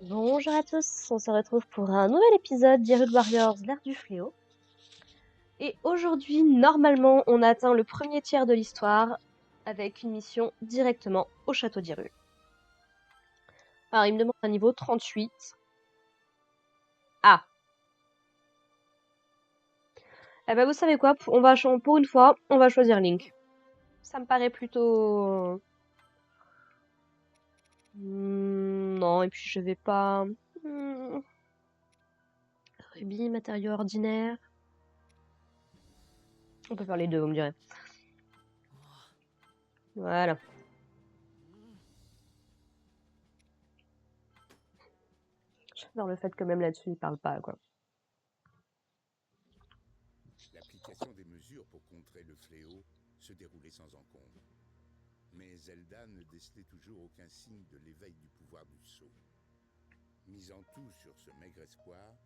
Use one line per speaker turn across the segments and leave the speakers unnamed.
Bonjour à tous, on se retrouve pour un nouvel épisode d'Hyrule Warriors, l'ère du fléau. Et aujourd'hui, normalement, on atteint le premier tiers de l'histoire avec une mission directement au château d'Hyrule. Alors, il me demande un niveau 38. Ah. Eh ben, vous savez quoi, pour une fois, on va choisir Link. Ça me paraît plutôt... non, et puis je vais pas... Rubis, matériaux ordinaires... On peut faire les deux, vous me direz. Voilà. J'adore le fait que même là-dessus, il parle pas, quoi.
L'application des mesures pour contrer le fléau se déroulait sans encombre. Mais Zelda ne décelait toujours aucun signe de l'éveil du pouvoir du sceau. Misant tout sur ce maigre espoir,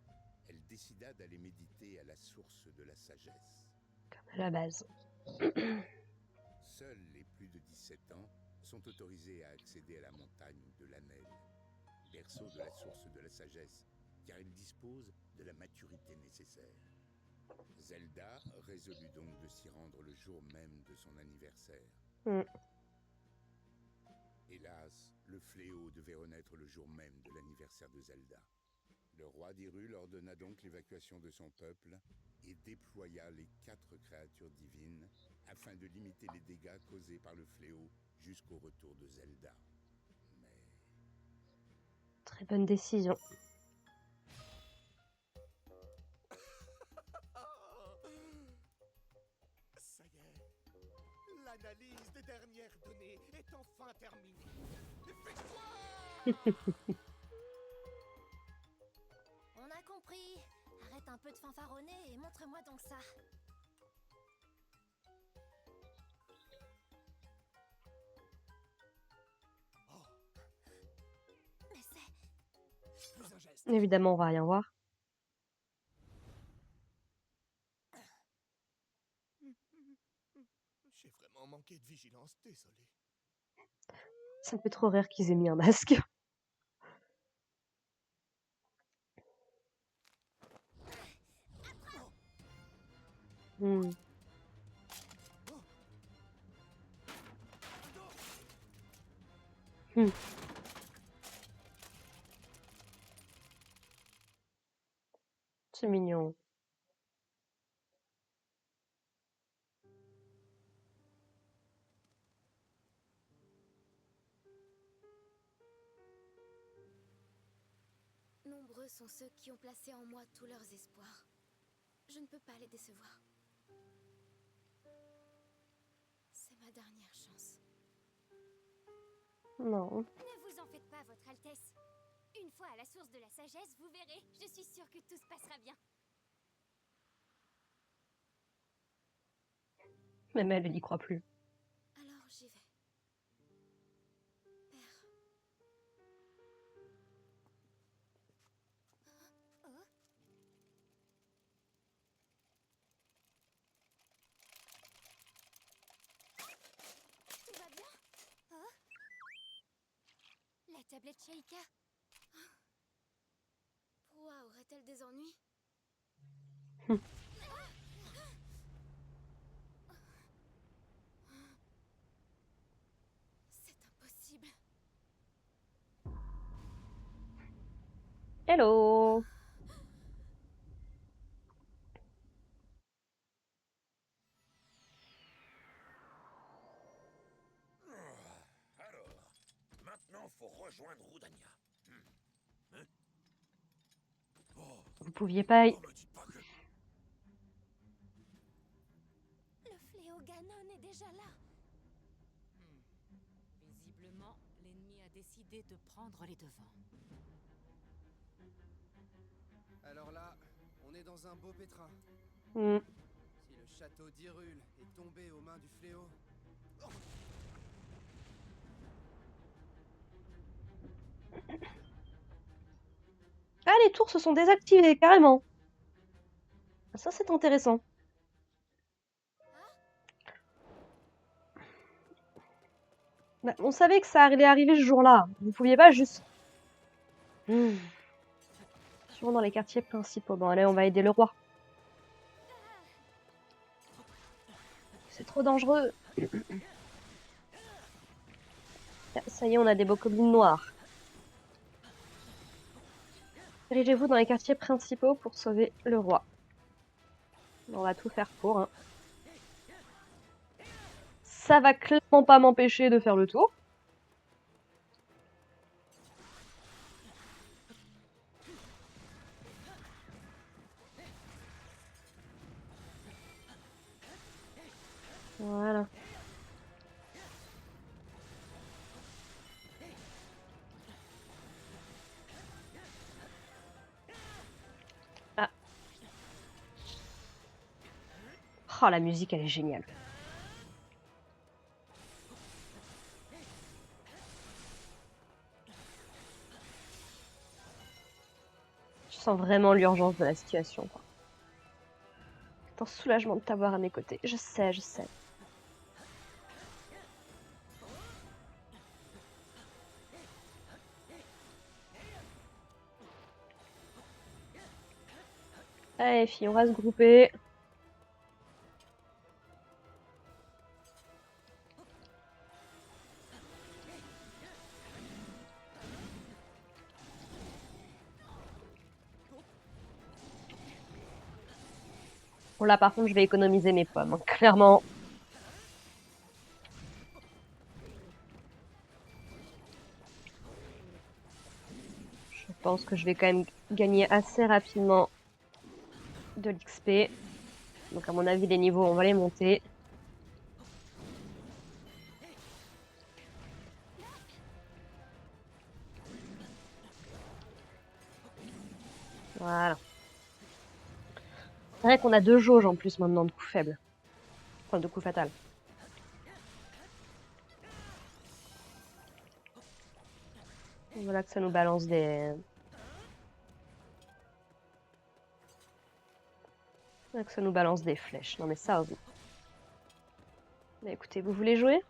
elle décida d'aller méditer à la source de la sagesse.
Comme à la base.
Seuls les plus de 17 ans sont autorisés à accéder à la montagne de l'Anel, berceau de la source de la sagesse, car il dispose de la maturité nécessaire. Zelda résolut donc de s'y rendre le jour même de son anniversaire. Hélas, le fléau devait renaître le jour même de l'anniversaire de Zelda. Le roi d'Hyrule ordonna donc l'évacuation de son peuple et déploya les 4 créatures divines afin de limiter les dégâts causés par le fléau jusqu'au retour de Zelda. Mais...
Très bonne décision.
Ça y est, l'analyse des dernières données est enfin terminée.
On a compris. Arrête un peu de fanfaronner et montre-moi donc ça. Mais c'est...
Plus un geste.
Évidemment, on va rien voir.
J'ai vraiment manqué de vigilance, désolé.
Ça me fait trop rire qu'ils aient mis un masque. C'est mignon.
Nombreux sont ceux qui ont placé en moi tous leurs espoirs. Je ne peux pas les décevoir. C'est ma dernière chance.
Non.
Ne vous en faites pas, Votre Altesse. Une fois à la source de la sagesse, vous verrez, je suis sûre que tout se passera bien.
Même elle n'y croit plus.
Alors j'y vais. Père. Oh. Tout va bien? Oh. La tablette Sheikah. Pourquoi aurait-elle des ennuis? C'est impossible.
Hello.
Alors, maintenant faut rejoindre Rudania. Hein? Oh,
Vous pouviez pas...
me dites pas que...
Le fléau Ganon est déjà là.
Visiblement, l'ennemi a décidé de prendre les devants.
Alors là, on est dans un beau pétrin. Si le château d'Hyrule est tombé aux mains du fléau... Oh,
Ah, les tours se sont désactivées, carrément. Ça, c'est intéressant. Bah, on savait que ça allait arriver ce jour-là. Vous pouviez pas juste... Sûrement dans les quartiers principaux. Bon, allez, on va aider le roi. C'est trop dangereux. Ça y est, on a des bokoblins noirs. Dirigez-vous dans les quartiers principaux pour sauver le roi. On va tout faire pour. Hein. Ça va clairement pas m'empêcher de faire le tour. Voilà. Ah. Oh, la musique, elle est géniale. Je sens vraiment l'urgence de la situation. Quoi. C'est un soulagement de t'avoir à mes côtés. Je sais, je sais. Allez, filles, on va se grouper. Bon, là, par contre, je vais économiser mes pommes. Hein, clairement. Je pense que je vais quand même gagner assez rapidement de l'XP. Donc, à mon avis, les niveaux, on va les monter. Voilà. C'est vrai qu'on a 2 jauges en plus maintenant de coups faibles. Enfin, de coups fatals. Voilà que ça nous balance des... Voilà que ça nous balance des flèches. Non mais ça, vous... Bah, écoutez, vous voulez jouer?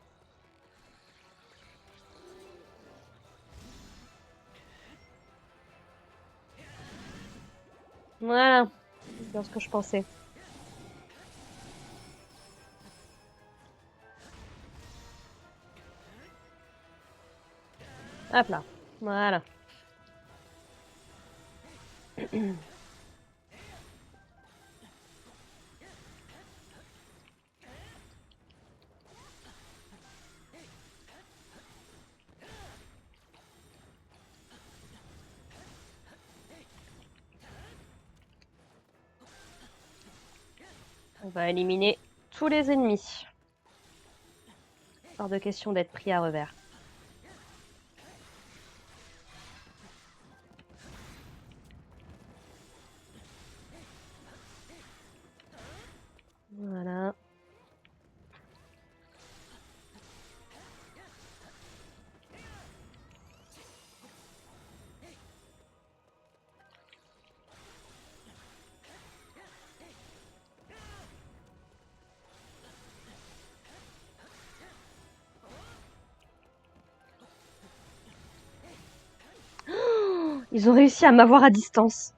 Voilà. C'est bien ce que je pensais. Hop là. Voilà. On va éliminer tous les ennemis. Hors de question d'être pris à revers. Voilà. Ils ont réussi à m'avoir à distance.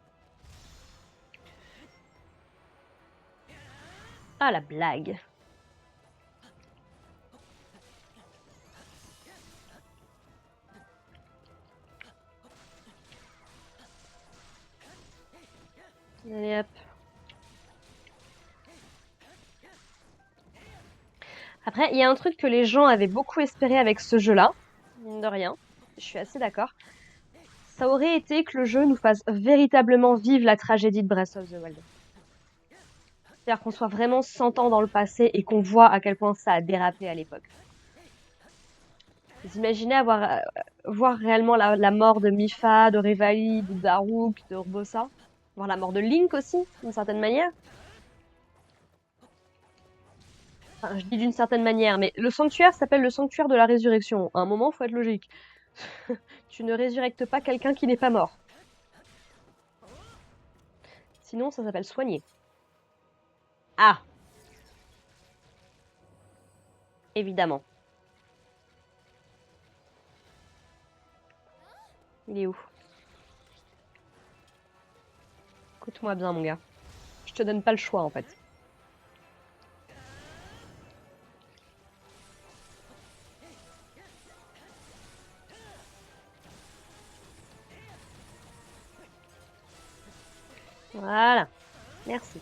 Ah, la blague. Allez hop. Après, il y a un truc que les gens avaient beaucoup espéré avec ce jeu-là. Mine de rien. Je suis assez d'accord. Ça aurait été que le jeu nous fasse véritablement vivre la tragédie de Breath of the Wild. C'est-à-dire qu'on soit vraiment 100 ans dans le passé et qu'on voit à quel point ça a dérapé à l'époque. Vous imaginez voir réellement la mort de Mipha, de Revali, de Daruk, de Urbosa, voir la mort de Link aussi, d'une certaine manière. Enfin, je dis d'une certaine manière, mais le sanctuaire s'appelle le sanctuaire de la résurrection. À un moment, faut être logique. Tu ne résurrectes pas quelqu'un qui n'est pas mort. Sinon, ça s'appelle soigner. Ah! Évidemment. Il est où? Écoute-moi bien, mon gars. Je te donne pas le choix, en fait. Voilà. Merci.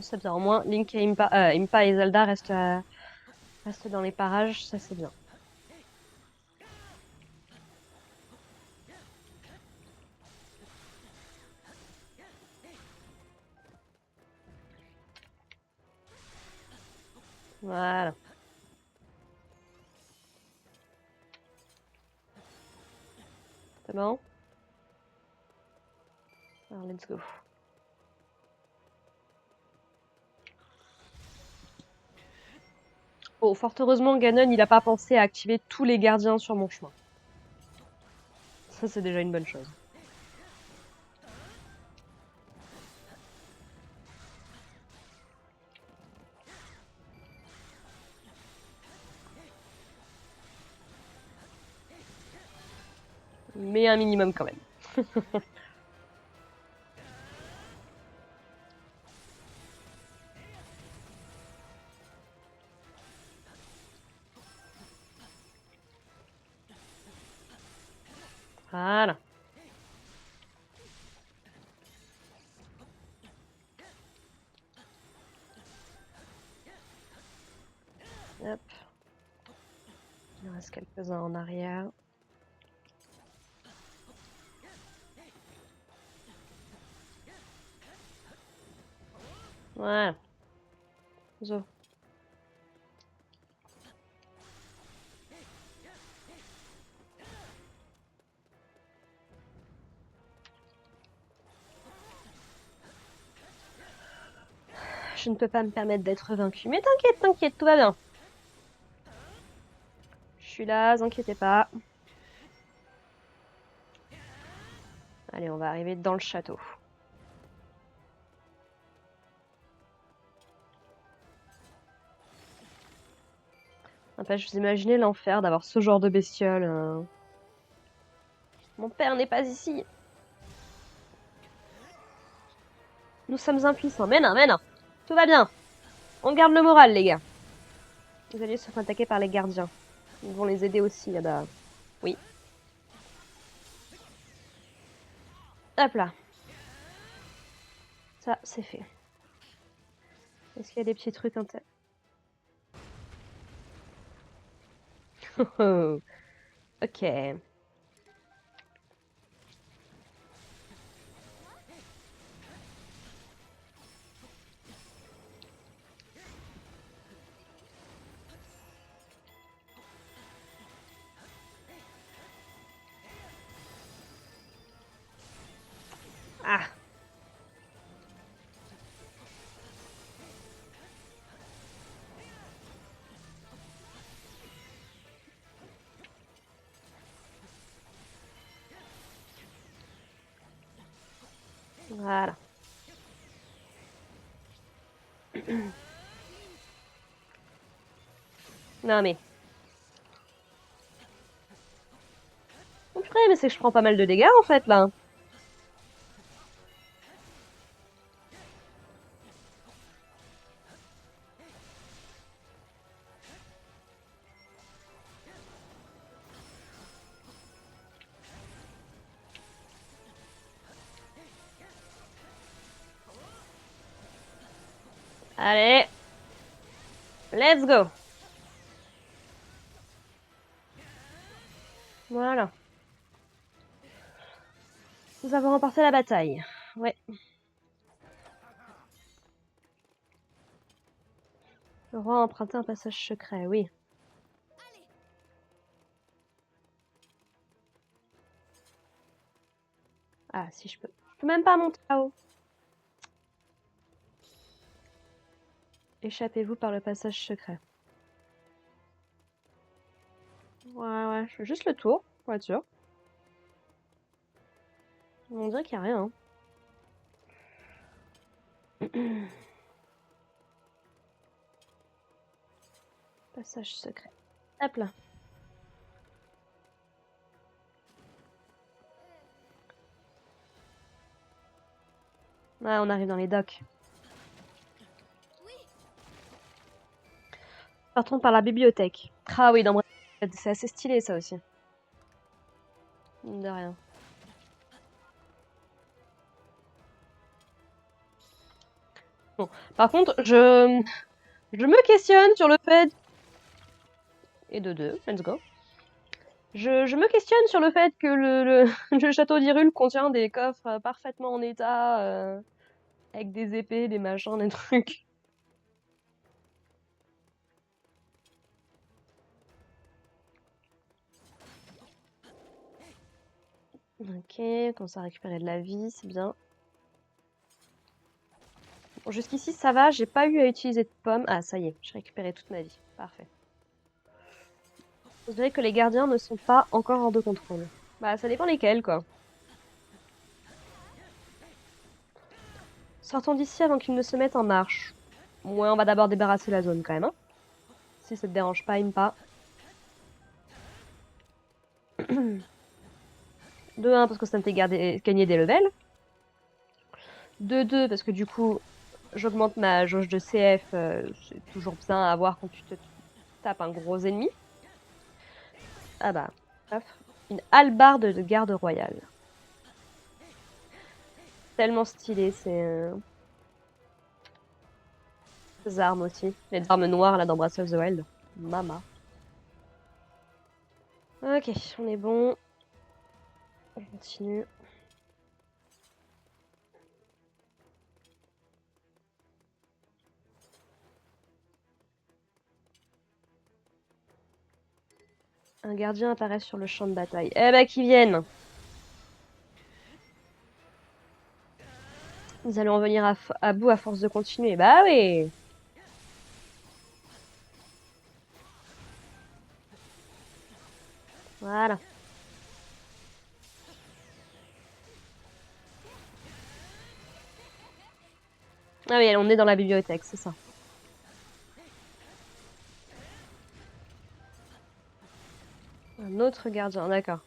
C'est bien. Au moins, Link et Impa et Zelda restent dans les parages. Ça, c'est bien. Voilà. C'est bon? Alors, let's go. Bon, fort heureusement, Ganon, il a pas pensé à activer tous les gardiens sur mon chemin. Ça, c'est déjà une bonne chose. Mais un minimum quand même. Voilà. Hop. Il en reste quelques-uns en arrière. Voilà. Zo. Je ne peux pas me permettre d'être vaincu. Mais t'inquiète, t'inquiète, tout va bien. Je suis là, vous inquiétez pas. Allez, on va arriver dans le château. N'empêche, vous imaginez l'enfer d'avoir ce genre de bestiole. Mon père n'est pas ici. Nous sommes impuissants. Mais non, mais non. Tout va bien. On garde le moral, les gars. Les alliés se font attaquer par les gardiens. Ils vont les aider aussi, là-bas. Oui. Hop là. Ça, c'est fait. Est-ce qu'il y a des petits trucs en tête? Ok. Ah. Voilà. Non mais... Oh, purée, mais c'est que je prends pas mal de dégâts en fait là. Allez. Let's go. Voilà. Nous avons remporté la bataille. Ouais. Le roi a emprunté un passage secret, oui. Ah, si je peux. Je peux même pas monter là-haut. Échappez-vous par le passage secret. Ouais, ouais, je fais juste le tour, pour être sûr. On dirait qu'il n'y a rien. Hein. Passage secret. Hop là. Ah, on arrive dans les docks. Partons par la bibliothèque. Ah oui, dans c'est assez stylé ça aussi. De rien. Bon, par contre, je me questionne sur le fait... Et de deux, let's go. Je me questionne sur le fait que le château d'Hyrule contient des coffres parfaitement en état, avec des épées, des machins, des trucs. Ok, on commence à récupérer de la vie, c'est bien. Bon, jusqu'ici ça va, j'ai pas eu à utiliser de pommes. Ah ça y est, j'ai récupéré toute ma vie. Parfait. Vous verrez que les gardiens ne sont pas encore hors de contrôle. Bah ça dépend lesquels quoi. Sortons d'ici avant qu'ils ne se mettent en marche. Ouais, on va d'abord débarrasser la zone quand même. Hein. Si ça te dérange pas, Impa. De 1 parce que ça me fait gagner des levels. De 2 parce que du coup j'augmente ma jauge de CF. C'est toujours bien à avoir quand tu te tapes un gros ennemi. Ah bah, hop. Une hallebarde de garde royale. Tellement stylé, c'est... Ces armes aussi. Les armes noires là dans Breath of the Wild. Mama. Ok, on est bon. On continue. Un gardien apparaît sur le champ de bataille. Eh bah qu'ils viennent. Nous allons en venir à bout à force de continuer. Bah oui. Voilà. Ah oui, on est dans la bibliothèque, c'est ça. Un autre gardien, d'accord.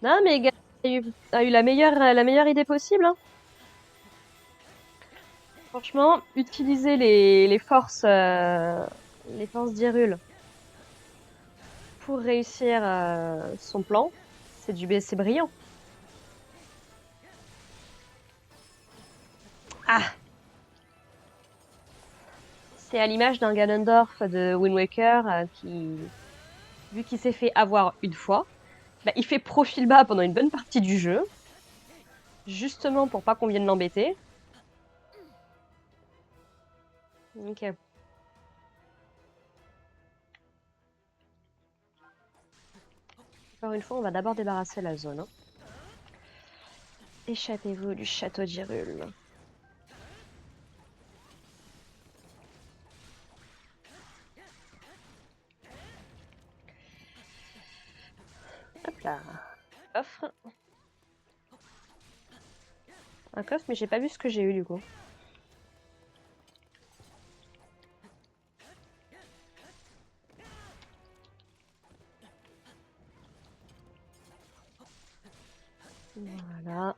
Non mais Gaël a eu la meilleure idée possible. Hein. Franchement, utiliser les forces d'Hyrule pour réussir son plan, c'est brillant. Ah, c'est à l'image d'un Ganondorf de Wind Waker qui, vu qu'il s'est fait avoir une fois, bah, il fait profil bas pendant une bonne partie du jeu, justement pour pas qu'on vienne l'embêter. Ok. Encore une fois, on va d'abord débarrasser la zone. Hein. Échappez-vous du château d'Hyrule. Hop là. Coffre. Un coffre, mais j'ai pas vu ce que j'ai eu du coup. Voilà.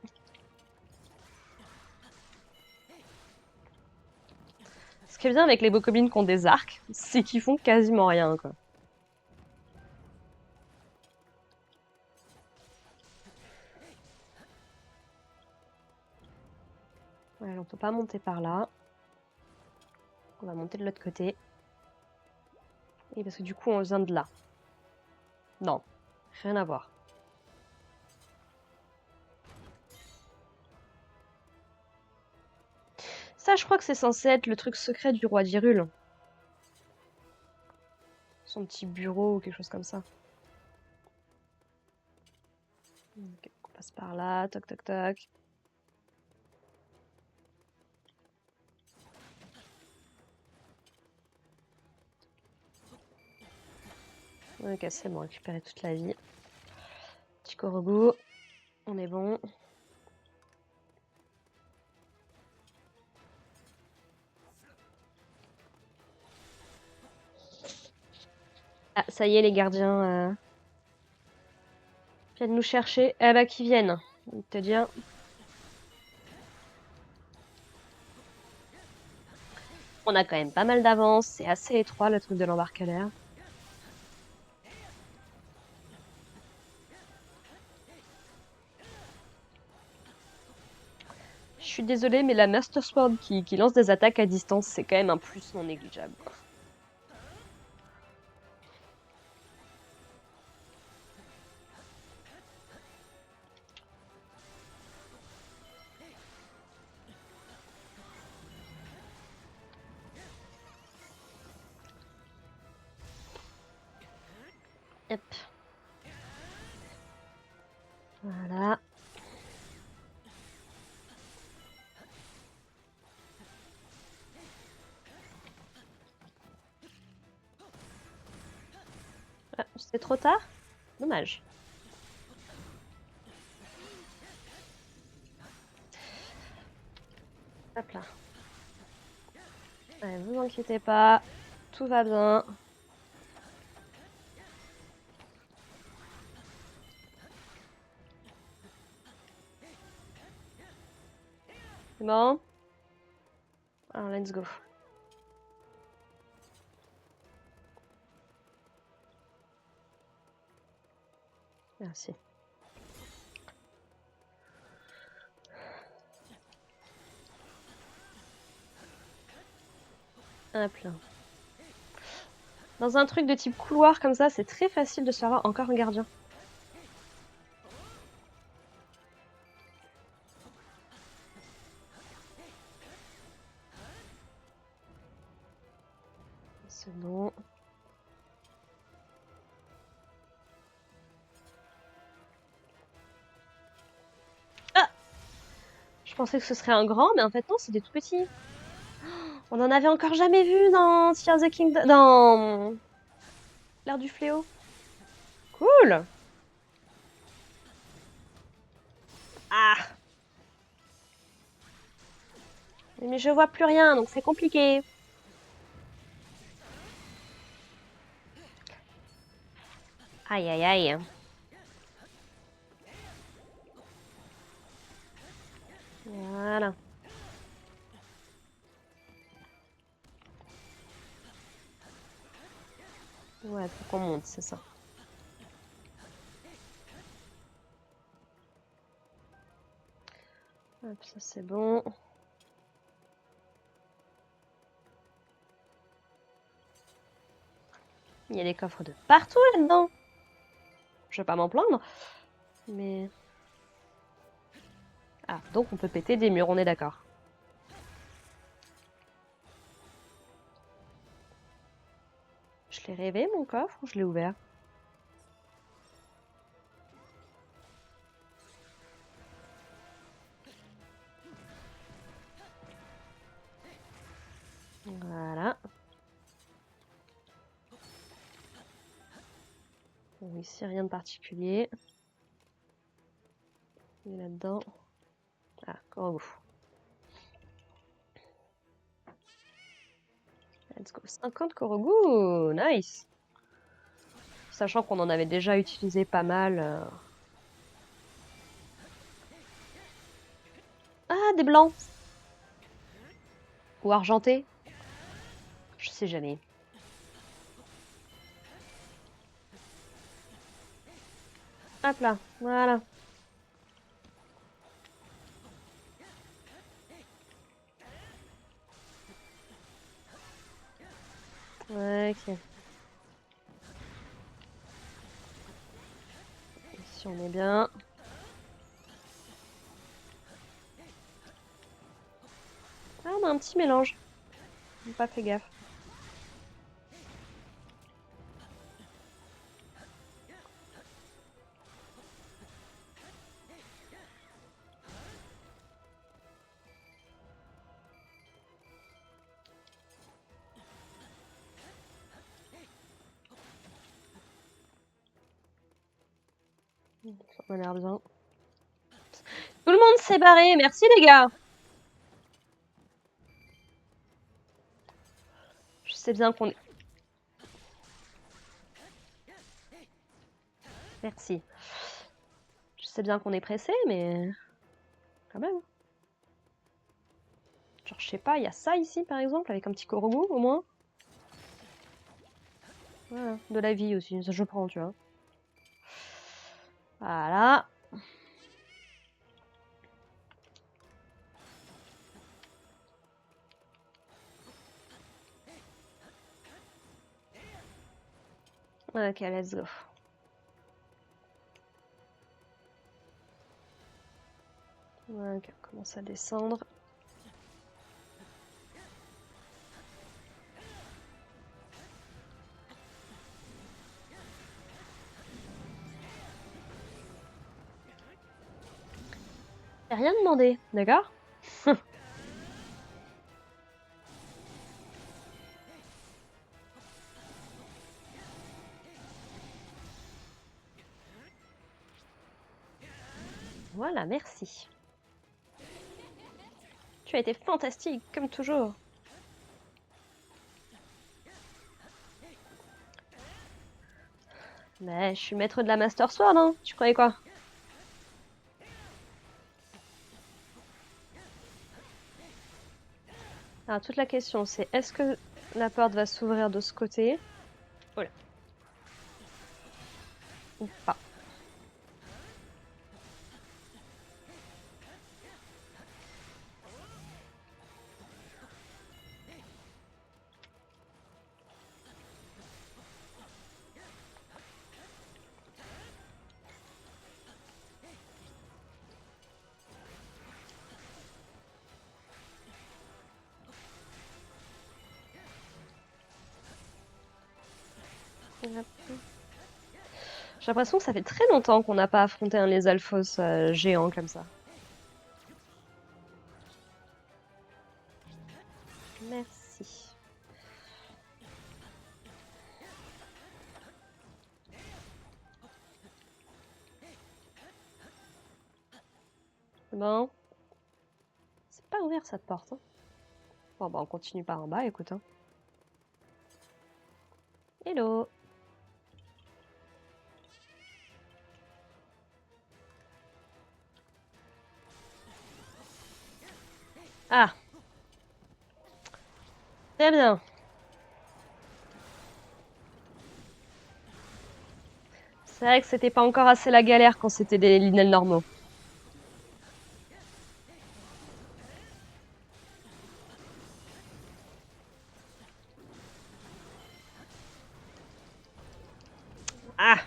Ce qui est bien avec les Bokoblins qui ont des arcs, c'est qu'ils font quasiment rien, quoi. Ouais, on peut pas monter par là. On va monter de l'autre côté. Et parce que du coup, on vient de là. Non, rien à voir. Ça, je crois que c'est censé être le truc secret du roi d'Hyrule. Son petit bureau ou quelque chose comme ça. Ok, on passe par là, toc toc toc. Ok, c'est bon, récupérer toute la vie. Petit Korogu, on est bon. Ah, ça y est, les gardiens viennent nous chercher. Eh bah, qu'ils viennent. Te dire. On a quand même pas mal d'avance. C'est assez étroit, le truc de l'embarcadère. Je suis désolée, mais la Master Sword qui lance des attaques à distance, c'est quand même un plus non négligeable. Hop. Voilà. Ah, c'est trop tard? Dommage. Hop là. Allez, vous inquiétez pas. Tout va bien. C'est bon? Alors, let's go. Merci. Hop là. Dans un truc de type couloir comme ça, c'est très facile de se faire avoir encore un gardien. C'est bon. Ah! Je pensais que ce serait un grand, mais en fait non, c'est des tout petits. On en avait encore jamais vu dans Tears of the Kingdom, dans l'ère du fléau. Cool! Ah! Mais je vois plus rien, donc c'est compliqué. Aïe aïe aïe. Voilà. Ouais, faut qu'on monte, c'est ça. Hop, ça c'est bon. Il y a des coffres de partout là-dedans. Je vais pas m'en plaindre. Mais... Ah, donc on peut péter des murs, on est d'accord. Je l'ai rêvé, mon coffre, ou je l'ai ouvert? Voilà. Bon, ici, rien de particulier. Et là-dedans... Ah, Korogu. Let's go. 50 Korogu! Nice! Sachant qu'on en avait déjà utilisé pas mal. Ah, des blancs! Ou argentés? Je sais jamais. Hop là, voilà. Ok. Ici on est bien. Ah, on a un petit mélange. J'ai pas fait gaffe. Ça m'a l'air bien. Tout le monde s'est barré, merci les gars. Je sais bien qu'on est... Merci. Je sais bien qu'on est pressé, mais... Quand même. Genre, je sais pas, il y a ça ici, par exemple, avec un petit Korogu, au moins. Voilà, de la vie aussi, ça je prends, tu vois. Voilà. Ok, let's go. Ok, on commence à descendre. J'ai rien demandé, d'accord? Voilà, merci. Tu as été fantastique, comme toujours. Mais je suis maître de la Master Sword, hein? Tu croyais quoi? Alors, toute la question, c'est est-ce que la porte va s'ouvrir de ce côté? Voilà. Ou pas. J'ai l'impression que ça fait très longtemps qu'on n'a pas affronté un Lézalfos géant comme ça. Merci. Bon. C'est pas ouvert cette porte. Hein. Bon, bah on continue par en bas, écoute. Hein. Hello. Ah. Très bien. C'est vrai que c'était pas encore assez la galère quand c'était des linels normaux. Ah.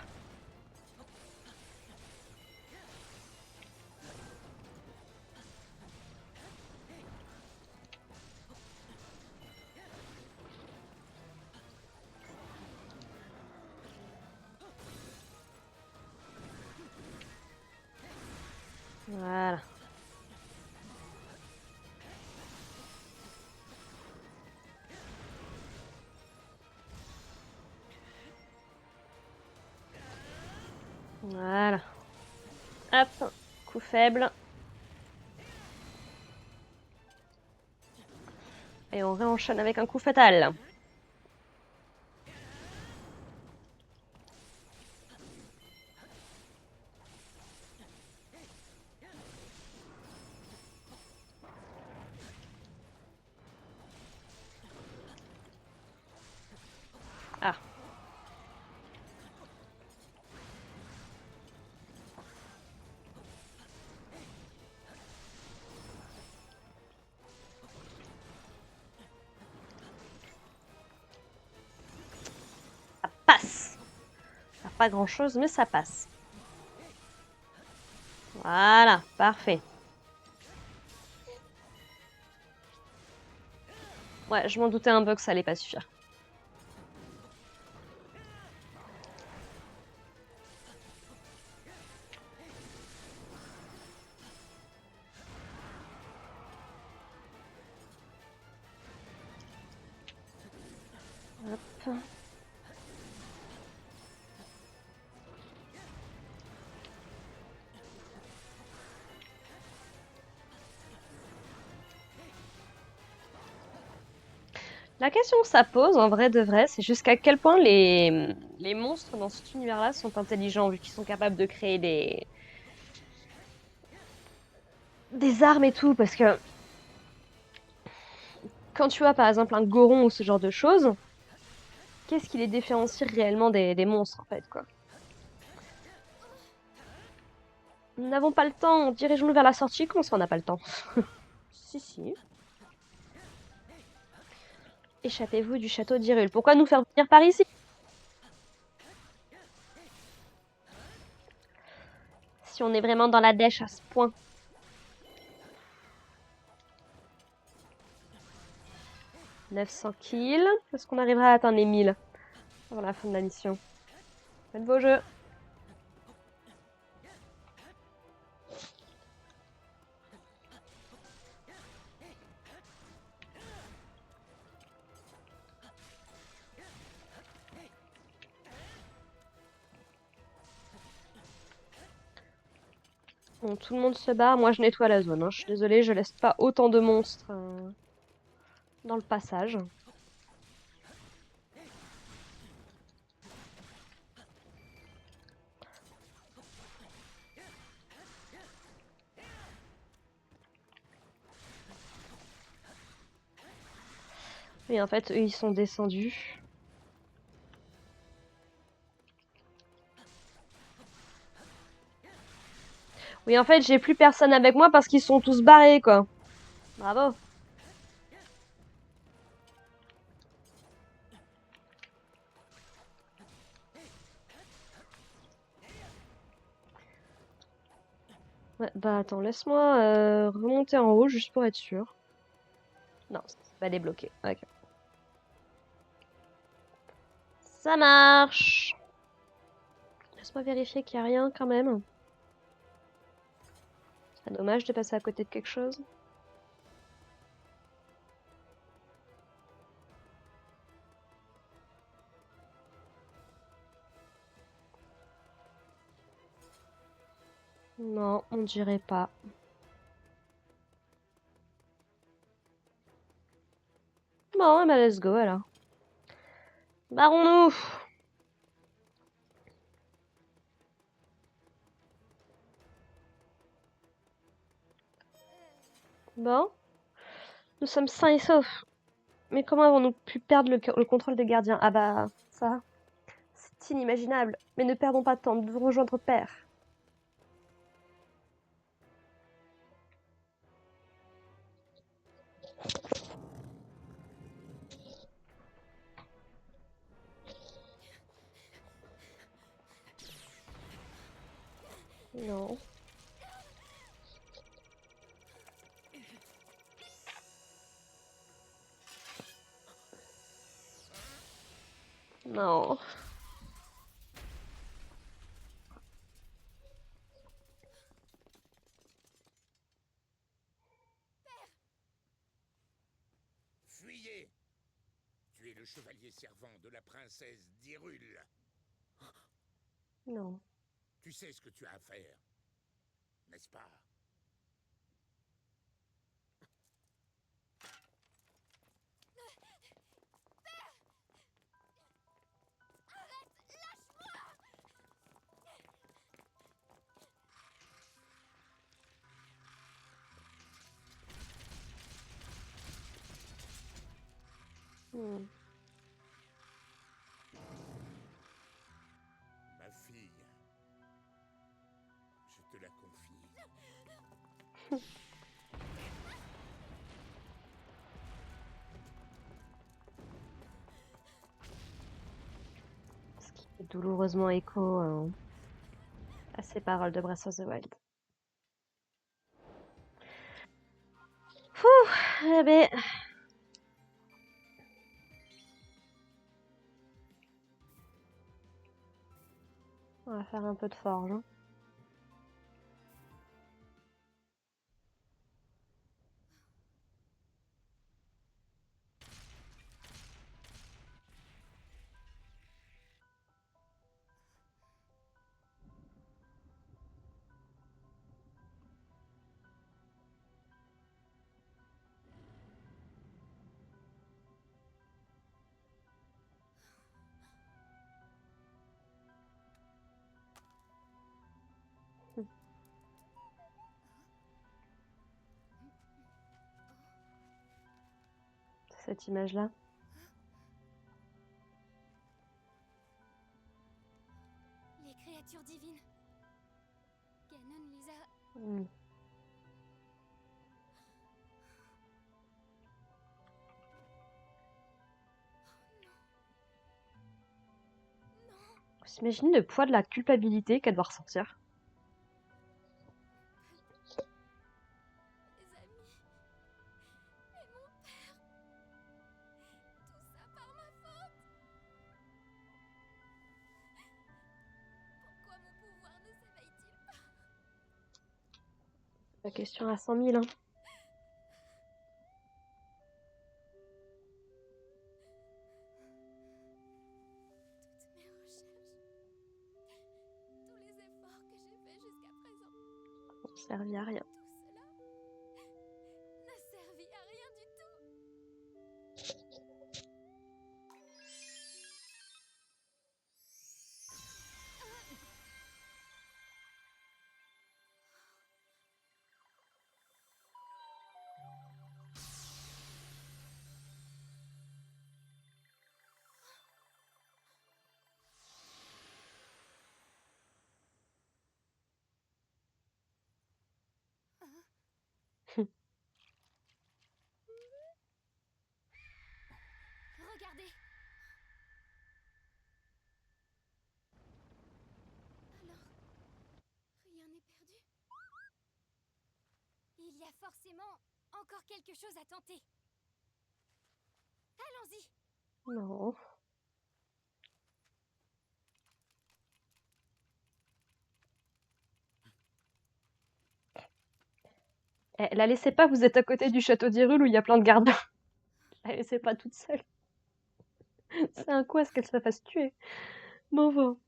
Voilà. Voilà. Hop. Coup faible. Et on réenchaîne avec un coup fatal. Ah. Ça passe. Pas grand chose, mais ça passe. Voilà, parfait. Ouais, je m'en doutais un peu que ça allait pas suffire. Hop. La question que ça pose, en vrai de vrai, c'est jusqu'à quel point les monstres dans cet univers-là sont intelligents, vu qu'ils sont capables de créer des armes et tout, parce que quand tu vois par exemple un goron ou ce genre de choses, qu'est-ce qui les différencie réellement des monstres, en fait, quoi? Nous n'avons pas le temps, dirigeons-nous vers la sortie, comment ça on n'a pas le temps? Si, si. Échappez-vous du château d'Hyrule. Pourquoi nous faire venir par ici? Si on est vraiment dans la dèche à ce point. « 900 kills. Est-ce qu'on arrivera à atteindre les 1000 avant la fin de la mission? Faites vos jeux. Bon, tout le monde se barre. Moi, je nettoie la zone, hein. Je suis désolée, je laisse pas autant de monstres dans le passage. Et en fait, eux, ils sont descendus. Oui, en fait, j'ai plus personne avec moi parce qu'ils sont tous barrés, quoi. Bravo. Ouais, bah attends, laisse-moi remonter en haut juste pour être sûr. Non, c'est pas débloqué. Ok. Ça marche. Laisse-moi vérifier qu'il n'y a rien quand même. C'est dommage de passer à côté de quelque chose. Non, on dirait pas. Bon, bah let's go alors. Barrons-nous! Bon, nous sommes sains et saufs. Mais comment avons-nous pu perdre le contrôle des gardiens? Ah bah, ça, c'est inimaginable. Mais ne perdons pas de temps, nous devons rejoindre Père. Non. Non.
Fuyez! Tu es le chevalier servant de la princesse d'Hyrule.
Non.
Tu sais ce que tu as à faire, n'est-ce pas?
Hmm.
Ma fille, je te la confie.
Ce qui fait douloureusement écho à ces paroles de Breath of the Wild. Eh ben... On va faire un peu de forge, hein. cette image-là.
Les créatures divines. Ganon les a...
Hmm. Vous imaginez le poids de la culpabilité qu'elle doit ressentir?
Mes amis. Et mon père. Tout ça par ma faute. Pourquoi mon pouvoir ne s'éveille-t-il pas?
La question à 100 000, hein.
Toutes mes recherches. Tous les efforts que j'ai faits jusqu'à présent.
Ça ne servi à rien.
Tout cela n'a servi à rien du tout. Regardez. Alors, rien n'est perdu. Il y a forcément encore quelque chose à tenter. Allons-y.
Non. Eh, la laissez pas, vous êtes à côté du château d'Hyrule où il y a plein de gardiens. La laissez pas toute seule. C'est un coup à ce qu'elle se fasse tuer. Bon, bon.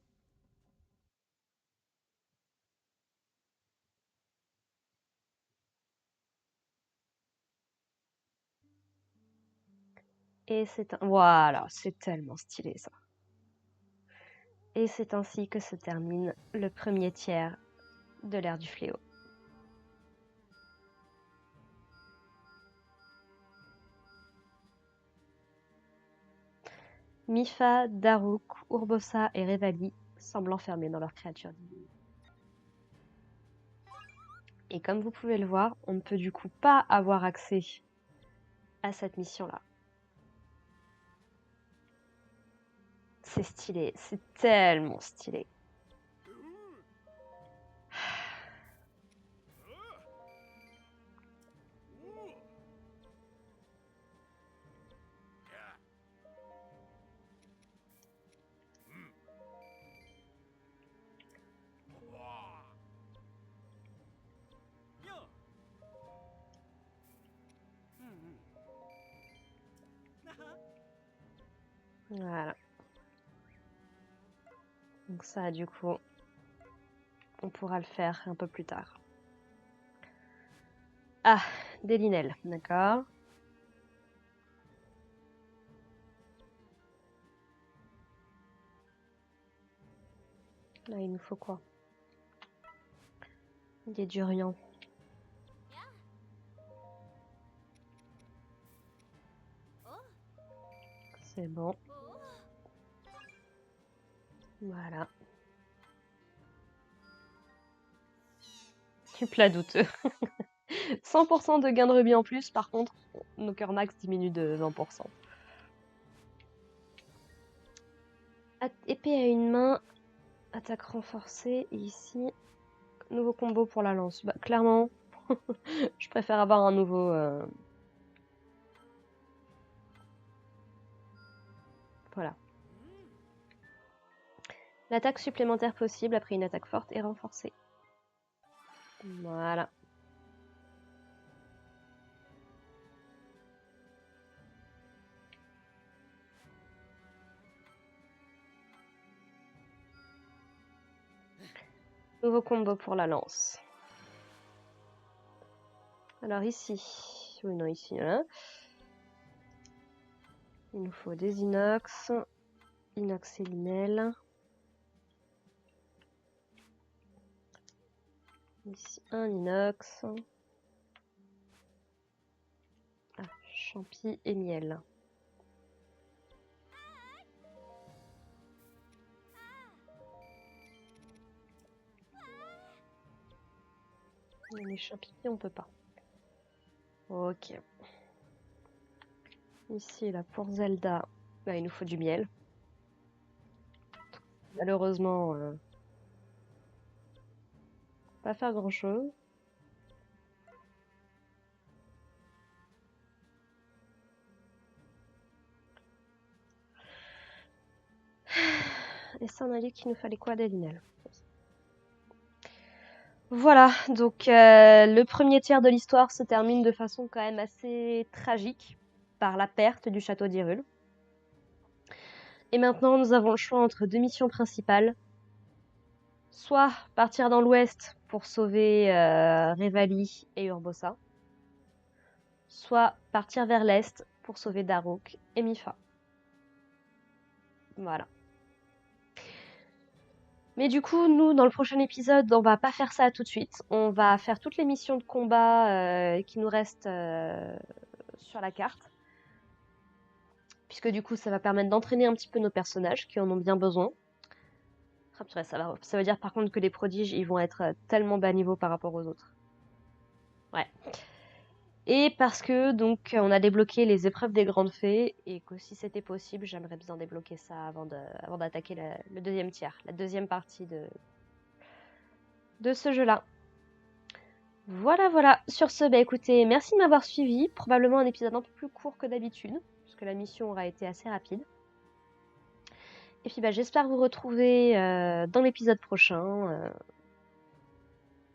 Et c'est un... Voilà, c'est tellement stylé ça. Et c'est ainsi que se termine le premier tiers de l'ère du fléau. Mipha, Daruk, Urbosa et Revali semblent enfermés dans leur créature divine. Et comme vous pouvez le voir, on ne peut du coup pas avoir accès à cette mission-là. C'est stylé, c'est tellement stylé. Voilà. Donc ça, du coup, on pourra le faire un peu plus tard. Ah, des linelles, d'accord. Là, il nous faut quoi? Des durians. C'est bon. Voilà. Du plat douteux. 100% de gain de rubis en plus, par contre, nos cœurs max diminuent de 20%. Épée à une main, attaque renforcée, et ici, nouveau combo pour la lance. Bah, clairement, je préfère avoir un nouveau... Voilà. L'attaque supplémentaire possible après une attaque forte est renforcée. Voilà. Nouveau combo pour la lance. Alors ici... Oui, non, ici, hein. Il nous faut des inox. Inox et linelle. Ici, un inox. Ah, Champi et miel. Les champignons, on peut pas. Ok. Ici, là, pour Zelda, bah, il nous faut du miel. Malheureusement, pas faire grand-chose. Et ça, on a dit qu'il nous fallait quoi, des linelles. Voilà, donc le premier tiers de l'histoire se termine de façon quand même assez tragique par la perte du château d'Hyrule. Et maintenant, nous avons le choix entre deux missions principales. Soit partir dans l'ouest pour sauver Revali et Urbosa, soit partir vers l'est pour sauver Daruk et Mipha. Voilà. Mais du coup, nous, dans le prochain épisode, on va pas faire ça tout de suite. On va faire toutes les missions de combat qui nous restent sur la carte. Puisque du coup, ça va permettre d'entraîner un petit peu nos personnages qui en ont bien besoin. Ah, purée, ça veut dire par contre que les prodiges, ils vont être tellement bas niveau par rapport aux autres. Ouais. Et parce que donc on a débloqué les épreuves des grandes fées et que si c'était possible, j'aimerais bien débloquer ça avant d'attaquer le deuxième tiers, la deuxième partie de ce jeu-là. Voilà, voilà. Sur ce, bah écoutez, merci de m'avoir suivi. Probablement un épisode un peu plus court que d'habitude, puisque la mission aura été assez rapide. Et puis bah, j'espère vous retrouver dans l'épisode prochain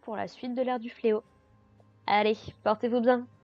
pour la suite de l'ère du fléau. Allez, portez-vous bien.